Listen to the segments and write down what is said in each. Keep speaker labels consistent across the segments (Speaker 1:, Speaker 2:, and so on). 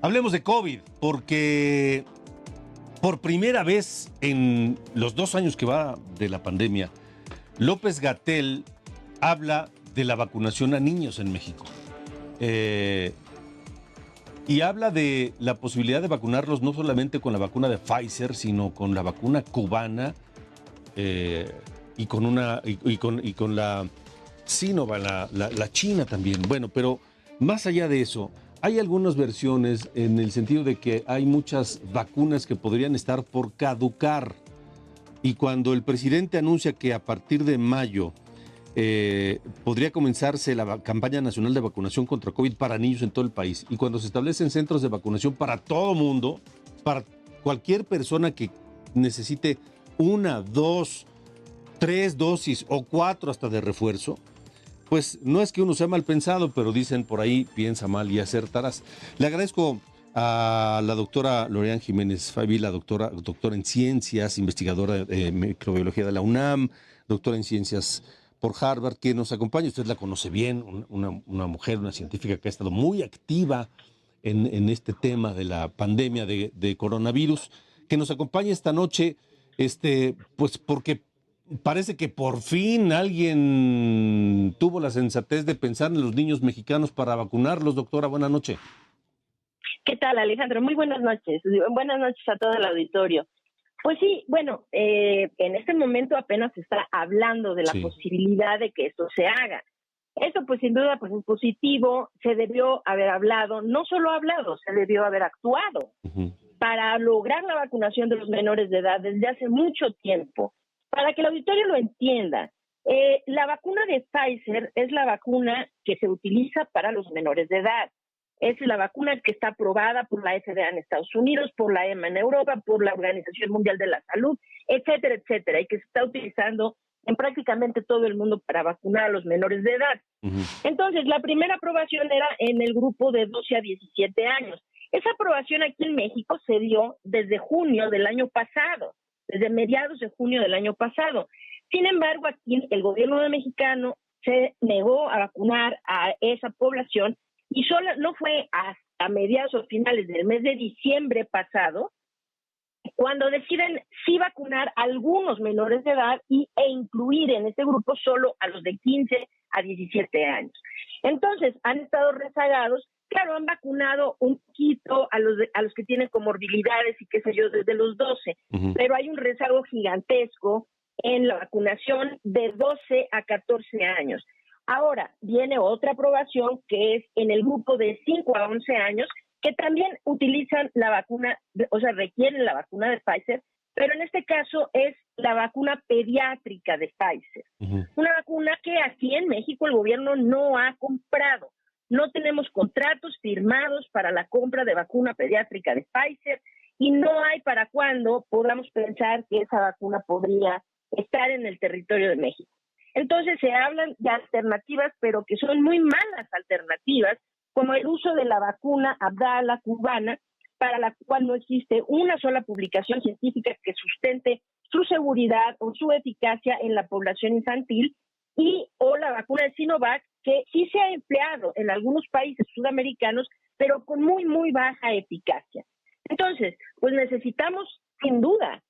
Speaker 1: Hablemos de COVID, porque por primera vez en los 2 años que va de la pandemia, López-Gatell habla de la vacunación a niños en México. Eh, y habla de la posibilidad de vacunarlos no solamente con la vacuna de Pfizer, sino con la vacuna cubana y con la Sinovac, la China también. Bueno, pero más allá de eso, hay algunas versiones en el sentido de que hay muchas vacunas que podrían estar por caducar. Y cuando el presidente anuncia que a partir de mayo podría comenzarse la campaña nacional de vacunación contra COVID para niños en todo el país, y cuando se establecen centros de vacunación para todo mundo, para cualquier persona que necesite una, dos, tres dosis o cuatro hasta de refuerzo, pues no es que uno sea mal pensado, pero dicen por ahí, piensa mal y acertarás. Le agradezco a la doctora Lorian Jiménez Favila, doctora en ciencias, investigadora de microbiología de la UNAM, doctora en ciencias por Harvard, que nos acompaña. Usted la conoce bien, una mujer, una científica que ha estado muy activa en este tema de la pandemia de coronavirus, que nos acompaña esta noche, pues porque parece que por fin alguien tuvo la sensatez de pensar en los niños mexicanos para vacunarlos. Doctora, buenas noches.
Speaker 2: ¿Qué tal, Alejandro? Muy buenas noches. Buenas noches a todo el auditorio. Pues sí, bueno, en este momento apenas se está hablando de la posibilidad de que esto se haga. Eso, pues sin duda, pues es positivo. Se debió haber hablado, no solo hablado, se debió haber actuado para lograr la vacunación de los menores de edad desde hace mucho tiempo. Para que el auditorio lo entienda, la vacuna de Pfizer es la vacuna que se utiliza para los menores de edad. Es la vacuna que está aprobada por la FDA en Estados Unidos, por la EMA en Europa, por la Organización Mundial de la Salud, etcétera, etcétera, y que se está utilizando en prácticamente todo el mundo para vacunar a los menores de edad. Entonces, la primera aprobación era en el grupo de 12 a 17 años. Esa aprobación aquí en México se dio desde junio del año pasado, desde mediados de junio del año pasado. Sin embargo, aquí el gobierno mexicano se negó a vacunar a esa población y solo no fue hasta mediados o finales del mes de diciembre pasado cuando deciden sí vacunar a algunos menores de edad e incluir en este grupo solo a los de 15 a 17 años. Entonces, han estado rezagados. Claro, han vacunado un poquito a los que tienen comorbilidades y qué sé yo, desde los 12, pero hay un rezago gigantesco en la vacunación de 12 a 14 años. Ahora, viene otra aprobación que es en el grupo de 5 a 11 años, que también utilizan la vacuna, o sea, requieren la vacuna de Pfizer, pero en este caso es la vacuna pediátrica de Pfizer. Una vacuna que aquí en México el gobierno no ha comprado. No tenemos contratos firmados para la compra de vacuna pediátrica de Pfizer y no hay para cuándo podamos pensar que esa vacuna podría estar en el territorio de México. Entonces se hablan de alternativas, pero que son muy malas alternativas, como el uso de la vacuna Abdala cubana, para la cual no existe una sola publicación científica que sustente su seguridad o su eficacia en la población infantil, o la vacuna de Sinovac, que sí se ha empleado en algunos países sudamericanos, pero con muy, muy baja eficacia. Entonces, pues necesitamos, sin duda,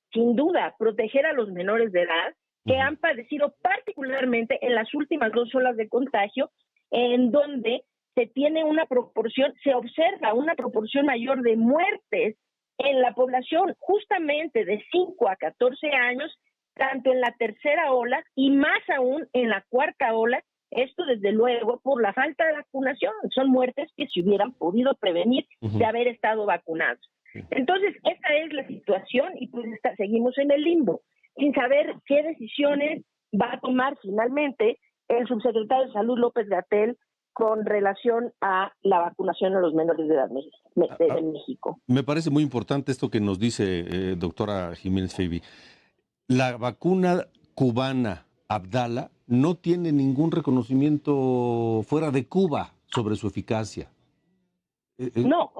Speaker 2: proteger a los menores de edad que han padecido particularmente en las últimas 2 olas de contagio, en donde se observa una proporción mayor de muertes en la población justamente de 5 a 14 años, tanto en la tercera ola y más aún en la cuarta ola. Esto, desde luego, por la falta de vacunación. Son muertes que se hubieran podido prevenir de haber estado vacunados. Entonces, esta es la situación y pues seguimos en el limbo, sin saber qué decisiones va a tomar finalmente el subsecretario de Salud López-Gatell con relación a la vacunación a los menores de edad en México.
Speaker 1: Me parece muy importante esto que nos dice doctora Jiménez Feibi. La vacuna cubana Abdala no tiene ningún reconocimiento fuera de Cuba sobre su eficacia.
Speaker 2: No,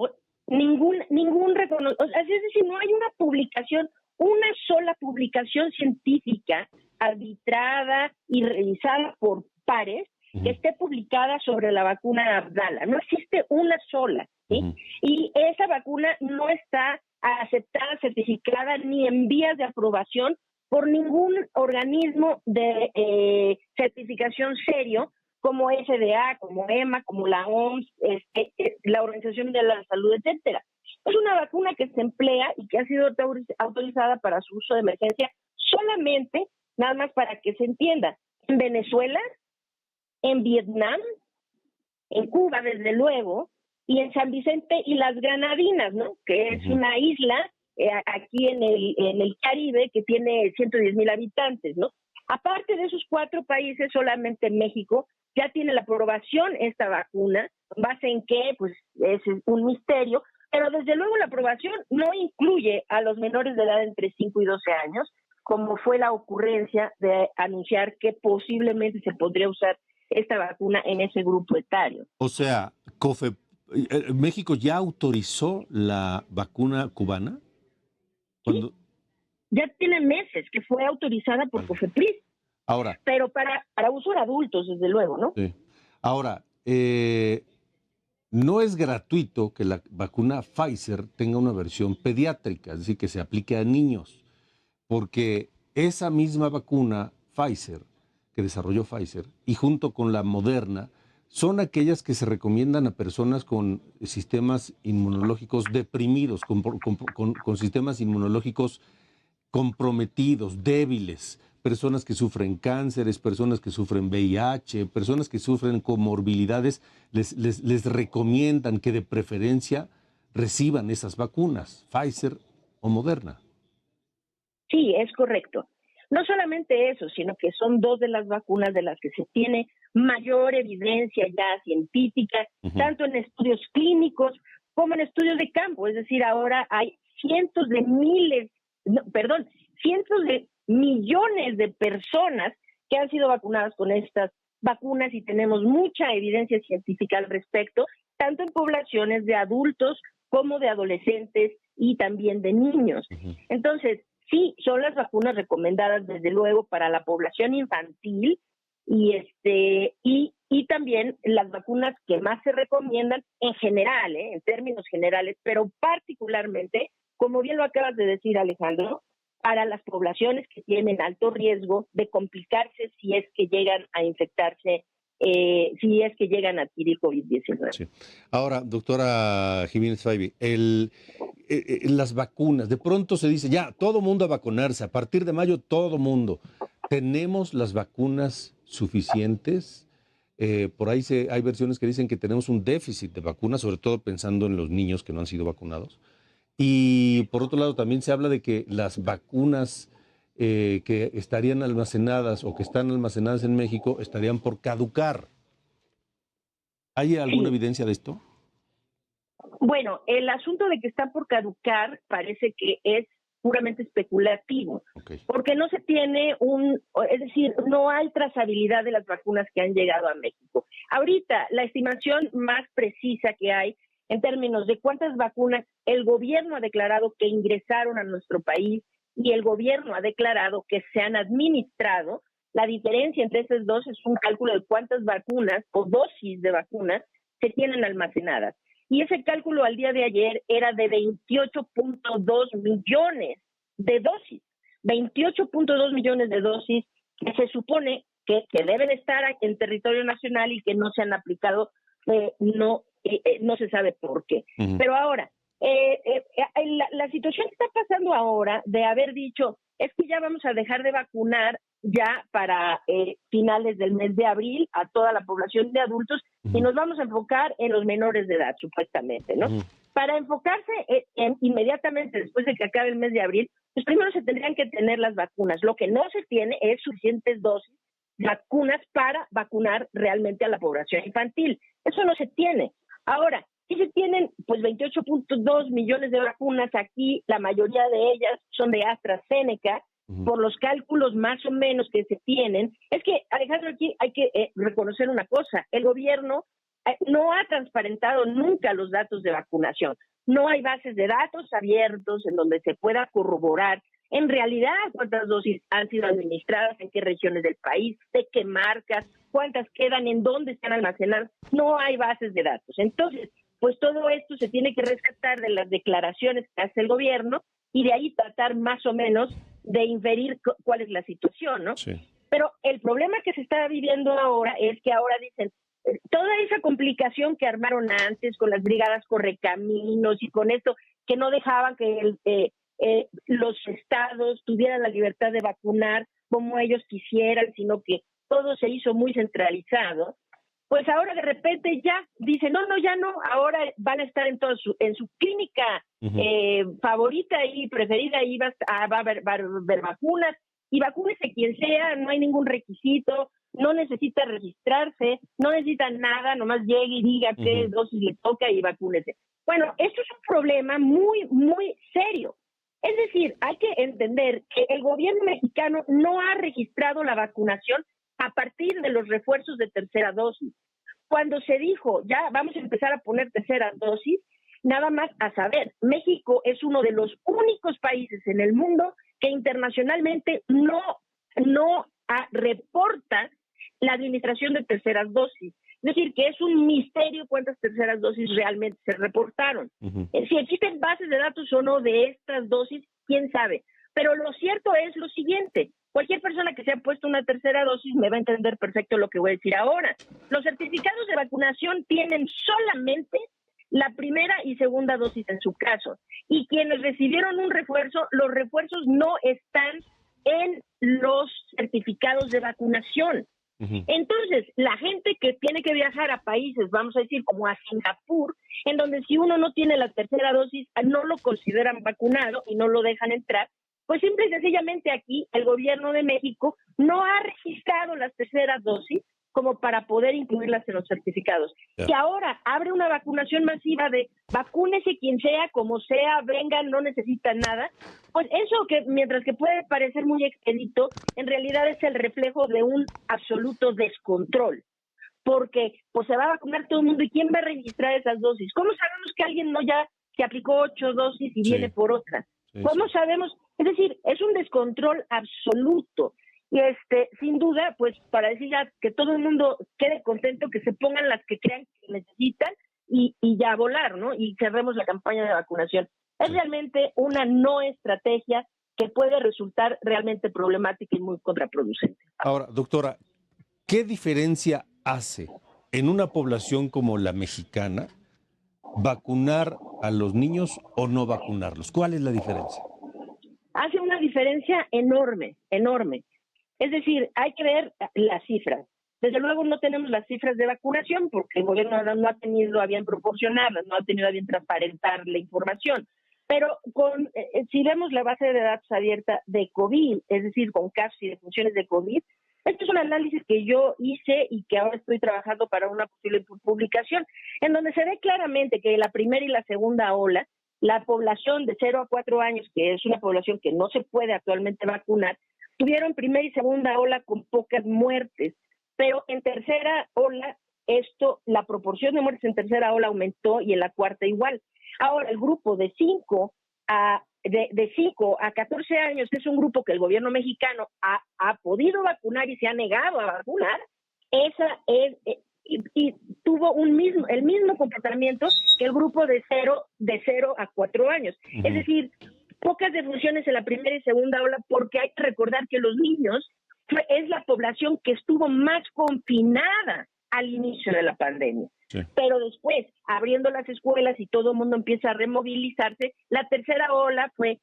Speaker 2: ningún reconocimiento. Es decir, no hay una sola publicación científica arbitrada y revisada por pares que esté publicada sobre la vacuna Abdala. No existe una sola. ¿sí? Y esa vacuna no está aceptada, certificada, ni en vías de aprobación por ningún organismo de certificación serio, como FDA, como EMA, como la OMS, la Organización Mundial de la Salud, etcétera. Es una vacuna que se emplea y que ha sido autorizada para su uso de emergencia solamente, nada más para que se entienda, en Venezuela, en Vietnam, en Cuba, desde luego, y en San Vicente y las Granadinas, ¿no? Que es una isla aquí en el Caribe que tiene 110,000 habitantes, ¿no? Aparte de esos 4 países, solamente México ya tiene la aprobación esta vacuna, ¿base en qué? Pues es un misterio, pero desde luego la aprobación no incluye a los menores de edad entre 5 y 12 años, como fue la ocurrencia de anunciar que posiblemente se podría usar esta vacuna en ese grupo etario.
Speaker 1: O sea, ¿México ya autorizó la vacuna cubana?
Speaker 2: ¿Sí? Ya tiene meses que fue autorizada por COFEPRIS.
Speaker 1: Ahora.
Speaker 2: Pero para uso de adultos, desde luego, ¿no?
Speaker 1: Sí. Ahora, no es gratuito que la vacuna Pfizer tenga una versión pediátrica, es decir, que se aplique a niños, porque esa misma vacuna Pfizer, que desarrolló Pfizer, y junto con la Moderna, son aquellas que se recomiendan a personas con sistemas inmunológicos deprimidos, con sistemas inmunológicos comprometidos, débiles, personas que sufren cánceres, personas que sufren VIH, personas que sufren comorbilidades, les recomiendan que de preferencia reciban esas vacunas, Pfizer o Moderna.
Speaker 2: Sí, es correcto. No solamente eso, sino que son 2 de las vacunas de las que se tiene mayor evidencia ya científica, tanto en estudios clínicos como en estudios de campo. Es decir, ahora hay cientos de millones de personas que han sido vacunadas con estas vacunas y tenemos mucha evidencia científica al respecto, tanto en poblaciones de adultos como de adolescentes y también de niños. Entonces, sí, son las vacunas recomendadas desde luego para la población infantil y también las vacunas que más se recomiendan en general, en términos generales, pero particularmente, como bien lo acabas de decir, Alejandro, para las poblaciones que tienen alto riesgo de complicarse si es que llegan a infectarse, si es que llegan a adquirir COVID-19.
Speaker 1: Sí. Ahora, doctora Jiménez Faibi, las vacunas, de pronto se dice, ya, todo mundo a vacunarse, a partir de mayo todo mundo. ¿Tenemos las vacunas suficientes? Por ahí hay versiones que dicen que tenemos un déficit de vacunas, sobre todo pensando en los niños que no han sido vacunados. Y por otro lado, también se habla de que las vacunas que estarían almacenadas o que están almacenadas en México estarían por caducar. ¿Hay alguna evidencia de esto?
Speaker 2: Bueno, el asunto de que están por caducar parece que es puramente especulativo, porque no se tiene es decir, no hay trazabilidad de las vacunas que han llegado a México. Ahorita, la estimación más precisa que hay en términos de cuántas vacunas el gobierno ha declarado que ingresaron a nuestro país y el gobierno ha declarado que se han administrado, la diferencia entre esas dos es un cálculo de cuántas vacunas o dosis de vacunas se tienen almacenadas. Y ese cálculo al día de ayer era de 28.2 millones de dosis. 28.2 millones de dosis que se supone que deben estar en territorio nacional y que no se han aplicado, no se sabe por qué. Pero ahora, la situación que está pasando ahora de haber dicho es que ya vamos a dejar de vacunar ya para finales del mes de abril a toda la población de adultos y nos vamos a enfocar en los menores de edad, supuestamente, ¿no? Para enfocarse inmediatamente después de que acabe el mes de abril, pues primero se tendrían que tener las vacunas. Lo que no se tiene es suficientes dosis de vacunas para vacunar realmente a la población infantil. Eso no se tiene. Ahora, sí se tienen pues 28.2 millones de vacunas aquí, la mayoría de ellas son de AstraZeneca, por los cálculos más o menos que se tienen. Es que, Alejandro, aquí hay que reconocer una cosa, el gobierno no ha transparentado nunca los datos de vacunación. No hay bases de datos abiertos en donde se pueda corroborar en realidad cuántas dosis han sido administradas, en qué regiones del país, de qué marcas, cuántas quedan, en dónde están almacenadas. No hay bases de datos. Entonces, pues todo esto se tiene que rescatar de las declaraciones que hace el gobierno y de ahí tratar más o menos de inferir cuál es la situación, ¿no?
Speaker 1: Sí.
Speaker 2: Pero el problema que se está viviendo ahora es que ahora dicen, toda esa complicación que armaron antes con las brigadas correcaminos y con esto, que no dejaban que los estados tuvieran la libertad de vacunar como ellos quisieran, sino que todo se hizo muy centralizado, pues ahora de repente ya dicen, ya no, ahora van a estar en su clínica favorita y preferida, y va a haber vacunas, y vacúnese quien sea, no hay ningún requisito, no necesita registrarse, no necesita nada, nomás llegue y diga qué dosis le toca y vacúnese. Bueno, esto es un problema muy, muy serio. Es decir, hay que entender que el gobierno mexicano no ha registrado la vacunación a partir de los refuerzos de tercera dosis. Cuando se dijo, ya vamos a empezar a poner tercera dosis, nada más a saber, México es uno de los únicos países en el mundo que internacionalmente no reporta la administración de terceras dosis. Es decir, que es un misterio cuántas terceras dosis realmente se reportaron. Si existen bases de datos o no de estas dosis, quién sabe. Pero lo cierto es lo siguiente, cualquier persona que se ha puesto una tercera dosis me va a entender perfecto lo que voy a decir ahora. Los certificados de vacunación tienen solamente la primera y segunda dosis en su caso. Y quienes recibieron un refuerzo, los refuerzos no están en los certificados de vacunación. Entonces, la gente que tiene que viajar a países, vamos a decir, como a Singapur, en donde si uno no tiene la tercera dosis, no lo consideran vacunado y no lo dejan entrar, pues simple y sencillamente aquí el gobierno de México no ha registrado las terceras dosis como para poder incluirlas en los certificados. Que ahora abre una vacunación masiva de vacúnese quien sea, como sea, vengan, no necesitan nada, pues eso que mientras que puede parecer muy expedito, en realidad es el reflejo de un absoluto descontrol. Porque pues se va a vacunar todo el mundo y ¿quién va a registrar esas dosis? ¿Cómo sabemos que alguien no ya se aplicó 8 dosis y viene por otra? ¿Cómo sabemos? Es decir, es un descontrol absoluto. Y sin duda, pues para decir ya que todo el mundo quede contento, que se pongan las que crean que necesitan y ya a volar, ¿no? Y cerremos la campaña de vacunación. Es realmente una no estrategia que puede resultar realmente problemática y muy contraproducente.
Speaker 1: Ahora, doctora, ¿qué diferencia hace en una población como la mexicana vacunar a los niños o no vacunarlos? ¿Cuál es la diferencia?
Speaker 2: Hace una diferencia enorme, enorme. Es decir, hay que ver las cifras. Desde luego no tenemos las cifras de vacunación porque el gobierno no ha tenido a bien proporcionarlas, no ha tenido a bien transparentar la información. Pero si vemos la base de datos abierta de COVID, es decir, con casos y defunciones de COVID, este es un análisis que yo hice y que ahora estoy trabajando para una posible publicación, en donde se ve claramente que la primera y la segunda ola, la población de 0 a 4 años, que es una población que no se puede actualmente vacunar, tuvieron primera y segunda ola con pocas muertes, pero en tercera ola la proporción de muertes en tercera ola aumentó y en la cuarta igual. Ahora, el grupo de 5 a 14 años, que es un grupo que el gobierno mexicano ha podido vacunar y se ha negado a vacunar, y tuvo el mismo comportamiento que el grupo de 0 a 4 años. Es decir, pocas defunciones en la primera y segunda ola, porque hay que recordar que los niños es la población que estuvo más confinada al inicio de la pandemia. Sí. Pero después, abriendo las escuelas y todo el mundo empieza a removilizarse, la tercera ola fue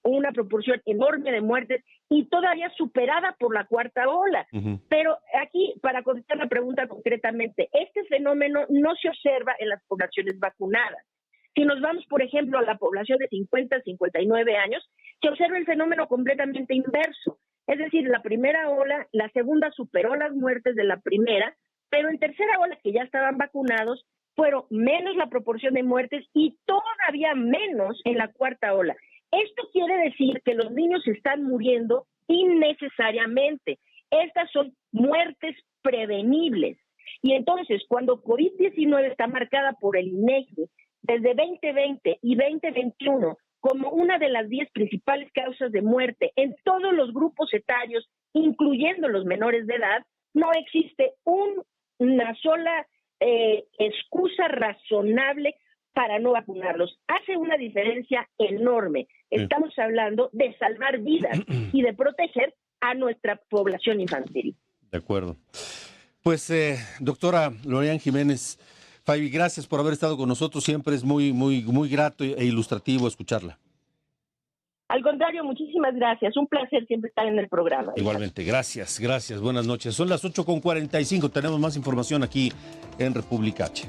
Speaker 2: una proporción enorme de muertes y todavía superada por la cuarta ola. Pero aquí, para contestar la pregunta concretamente, este fenómeno no se observa en las poblaciones vacunadas. Si nos vamos, por ejemplo, a la población de 50 a 59 años, se observa el fenómeno completamente inverso. Es decir, la primera ola, la segunda superó las muertes de la primera, pero en tercera ola, que ya estaban vacunados, fueron menos la proporción de muertes y todavía menos en la cuarta ola. Esto quiere decir que los niños están muriendo innecesariamente. Estas son muertes prevenibles. Y entonces, cuando COVID-19 está marcada por el INEGI desde 2020 y 2021 como una de las 10 principales causas de muerte en todos los grupos etarios, incluyendo los menores de edad, no existe una sola excusa razonable para no vacunarlos. Hace una diferencia enorme. Estamos hablando de salvar vidas y de proteger a nuestra población infantil.
Speaker 1: De acuerdo. Pues, doctora Lorian Jiménez Faibi, gracias por haber estado con nosotros. Siempre es muy, muy, muy grato e ilustrativo escucharla.
Speaker 2: Al contrario, muchísimas gracias. Un placer siempre estar en el programa.
Speaker 1: Igualmente, gracias. Buenas noches. Son las 8:45. Tenemos más información aquí en República H.